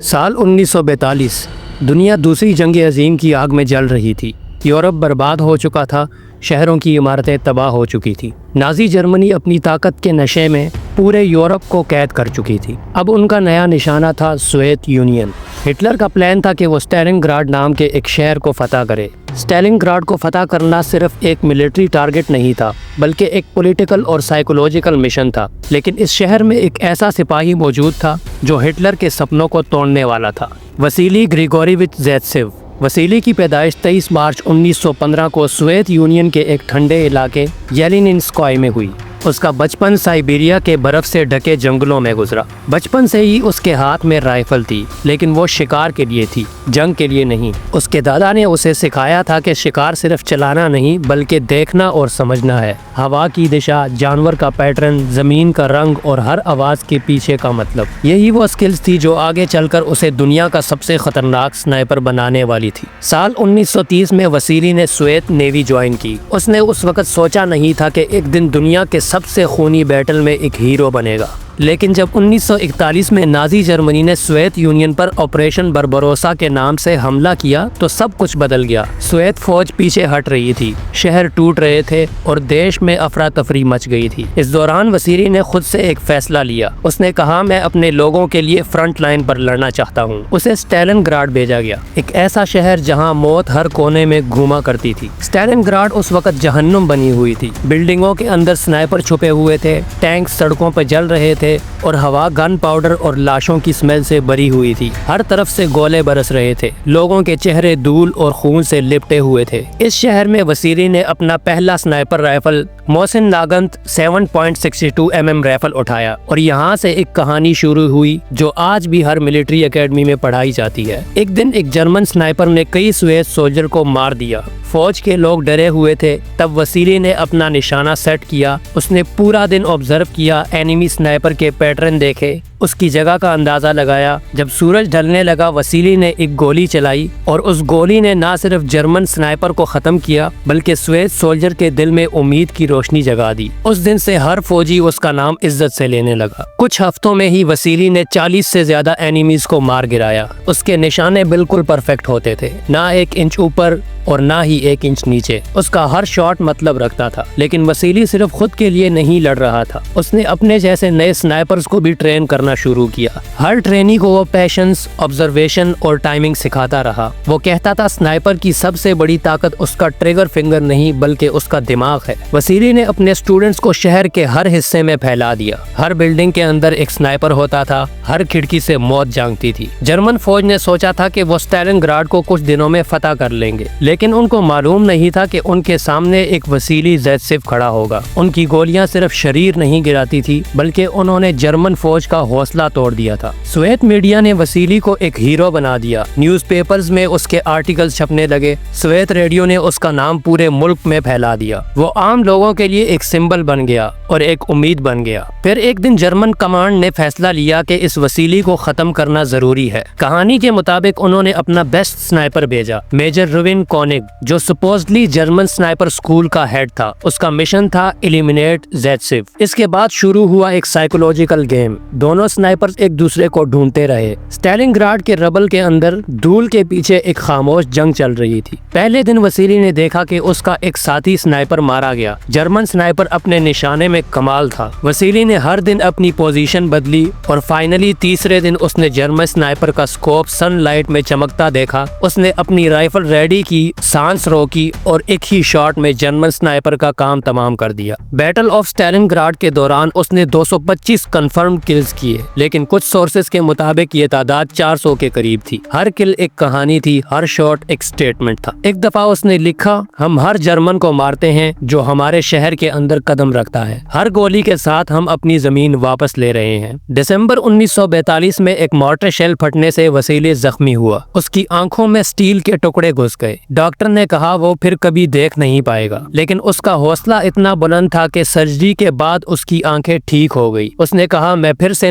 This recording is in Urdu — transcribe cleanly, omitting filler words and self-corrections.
سال 1942 دنیا دوسری جنگ عظیم کی آگ میں جل رہی تھی۔ یورپ برباد ہو چکا تھا، شہروں کی عمارتیں تباہ ہو چکی تھی۔ نازی جرمنی اپنی طاقت کے نشے میں پورے یورپ کو قید کر چکی تھی۔ اب ان کا نیا نشانہ تھا سوویت یونین۔ ہٹلر کا پلان تھا کہ وہ اسٹالن گراڈ نام کے ایک شہر کو فتح کرے۔ اسٹالن گراڈ کو فتح کرنا صرف ایک ملٹری ٹارگٹ نہیں تھا، بلکہ ایک پولیٹیکل اور سائیکولوجیکل مشن تھا۔ لیکن اس شہر میں ایک ایسا سپاہی موجود تھا جو ہٹلر کے سپنوں کو توڑنے والا تھا، وسیلی گریگوریوچ زیتسیو۔ وسیلی کی پیدائش 23 مارچ 1915 کو سوویت یونین کے ایک ٹھنڈے علاقے یلینسکوئے میں ہوئی۔ اس کا بچپن سائبیریا کے برف سے ڈھکے جنگلوں میں گزرا۔ بچپن سے ہی اس کے ہاتھ میں رائفل تھی، لیکن وہ شکار کے لیے تھی، جنگ کے لیے نہیں۔ اس کے دادا نے اسے سکھایا تھا کہ شکار صرف چلانا نہیں بلکہ دیکھنا اور سمجھنا ہے۔ ہوا کی دشا، جانور کا پیٹرن، زمین کا رنگ اور ہر آواز کے پیچھے کا مطلب، یہی وہ سکلز تھی جو آگے چل کر اسے دنیا کا سب سے خطرناک سنائپر بنانے والی تھی۔ سال 1930 میں وسیلی نے سوویت نیوی جوائن کی۔ اس نے اس وقت سوچا نہیں تھا کہ ایک دن دنیا کے سب سے خونی بیٹل میں ایک ہیرو بنے گا، لیکن جب 1941 میں نازی جرمنی نے سوویت یونین پر آپریشن بربروسا کے نام سے حملہ کیا تو سب کچھ بدل گیا۔ سوویت فوج پیچھے ہٹ رہی تھی، شہر ٹوٹ رہے تھے اور دیش میں افراتفری مچ گئی تھی۔ اس دوران وسیلی نے خود سے ایک فیصلہ لیا۔ اس نے کہا، میں اپنے لوگوں کے لیے فرنٹ لائن پر لڑنا چاہتا ہوں۔ اسے اسٹالن گراڈ بھیجا گیا، ایک ایسا شہر جہاں موت ہر کونے میں گھوما کرتی تھی۔ اسٹالن گراڈ اس وقت جہنم بنی ہوئی تھی۔ بلڈنگوں کے اندر سنائپر چھپے ہوئے تھے، ٹینک سڑکوں پر جل رہے تھے اور ہوا گن پاؤڈر اور لاشوں کی سمیل سے بھری ہوئی تھی۔ ہر طرف سے گولے برس رہے تھے، لوگوں کے چہرے دھول اور خون سے لپٹے ہوئے تھے۔ اس شہر میں وسیلی نے اپنا پہلا sniper rifle Mohsin ناگنت 7.62 mm rifle اٹھایا اور یہاں سے ایک کہانی شروع ہوئی جو آج بھی ہر ملٹری اکیڈمی میں پڑھائی جاتی ہے۔ ایک دن ایک جرمن سنائپر نے کئی سوویت سولجر کو مار دیا۔ فوج کے لوگ ڈرے ہوئے تھے۔ تب وسیلی نے اپنا نشانہ سیٹ کیا۔ اس نے پورا دن آبزرو کیا، اینیمی سنائپر کے پیٹرن دیکھے، اس کی جگہ کا اندازہ لگایا۔ جب سورج ڈھلنے لگا وسیلی نے ایک گولی چلائی اور اس گولی نے نہ صرف جرمن سنائپر کو ختم کیا بلکہ سوویت سولجر کے دل میں امید کی روشنی جگا دی۔ اس دن سے ہر فوجی اس کا نام عزت سے لینے لگا۔ کچھ ہفتوں میں ہی وسیلی نے 40 سے زیادہ اینیمیز کو مار گرایا۔ اس کے نشانے بالکل پرفیکٹ ہوتے تھے، نہ 1 انچ اوپر اور نہ ہی 1 انچ نیچے۔ اس کا ہر شاٹ مطلب رکھتا تھا۔ لیکن وسیلی صرف خود کے لیے نہیں لڑ رہا تھا، اس نے اپنے جیسے نئے سنائپرز کو بھی ٹرین کرنا شروع کیا۔ ہر ٹرینی کو وہ پیشنس، آبزرویشن اور ٹائمنگ سکھاتا رہا۔ وہ کہتا تھا سنائپر کی سب سے بڑی طاقت اس کا ٹریگر فنگر نہیں بلکہ اس کا دماغ ہے۔ وسیلی نے اپنے اسٹوڈنٹس کو شہر کے ہر حصے میں پھیلا دیا۔ ہر بلڈنگ کے اندر ایک سنائپر ہوتا تھا، ہر کھڑکی سے موت جانگتی تھی۔ جرمن فوج نے سوچا تھا کہ وہ اسٹالن گراڈ کو کچھ دنوں میں فتح کر لیں گے، لیکن ان کو معلوم نہیں تھا کہ ان کے سامنے ایک وسیلی زیتسیو کھڑا ہوگا۔ ان کی گولیاں صرف شریر نہیں گراتی تھی بلکہ انہوں نے جرمن فوج کا حوصلہ توڑ دیا تھا۔ سوویت میڈیا نے وسیلی کو ایک ہیرو بنا دیا۔ نیوز پیپرز میں اس کے آرٹیکل چھپنے لگے۔ سوویت ریڈیو نے اس کا نام پورے ملک میں پھیلا دیا۔ وہ عام لوگوں کے لیے ایک سمبل بن گیا اور ایک امید بن گیا۔ پھر ایک دن جرمن کمانڈ نے فیصلہ لیا کہ اس وسیلی کو ختم کرنا ضروری ہے۔ کہانی کے مطابق انہوں نے اپنا بیسٹ سنائپر بھیجا، میجر روین کونگ، جو سپوزلی جرمن سنائپر اسکول کا ہیڈ تھا۔ اس کا مشن تھا ایلیمینیٹ زیتسیو۔ اس کے بعد شروع ہوا ایک سائیکولوجیکل گیم۔ دونوں سنائپرز ایک دوسرے کو ڈھونڈتے رہے۔ اسٹالن گراڈ کے ربل کے اندر دھول کے پیچھے ایک خاموش جنگ چل رہی تھی۔ پہلے دن وسیلی نے دیکھا کہ اس کا ایک ساتھی سنائپر مارا گیا۔ جرمن سنائپر اپنے نشانے میں کمال تھا۔ وسیلی نے ہر دن اپنی پوزیشن بدلی اور فائنلی تیسرے دن اس نے جرمن سنائپر کا سکوپ سن لائٹ میں چمکتا دیکھا۔ اس نے اپنی رائفل ریڈی کی، سانس روکی اور ایک ہی شاٹ میں جرمن سنائپر کا کام تمام کر دیا۔ بیٹل آف اسٹالن گراڈ کے دوران اس نے 225 کنفرم کلز کیے، لیکن کچھ سورسز کے مطابق یہ تعداد 400 کے قریب تھی۔ ہر کل ایک کہانی تھی، ہر شاٹ ایک سٹیٹمنٹ تھا۔ ایک دفعہ اس نے لکھا، ہم ہر جرمن کو مارتے ہیں جو ہمارے شہر کے اندر قدم رکھتا ہے۔ ہر گولی کے ساتھ ہم اپنی زمین واپس لے رہے ہیں۔ دسمبر 1942 میں ایک مارٹر شیل پھٹنے سے وسیلی زخمی ہوا۔ اس کی آنکھوں میں سٹیل کے ٹکڑے گھس گئے۔ ڈاکٹر نے کہا وہ پھر کبھی دیکھ نہیں پائے گا، لیکن اس کا حوصلہ اتنا بلند تھا کہ سرجری کے بعد اس کی آنکھیں ٹھیک ہو گئی۔ اس نے کہا، میں پھر سے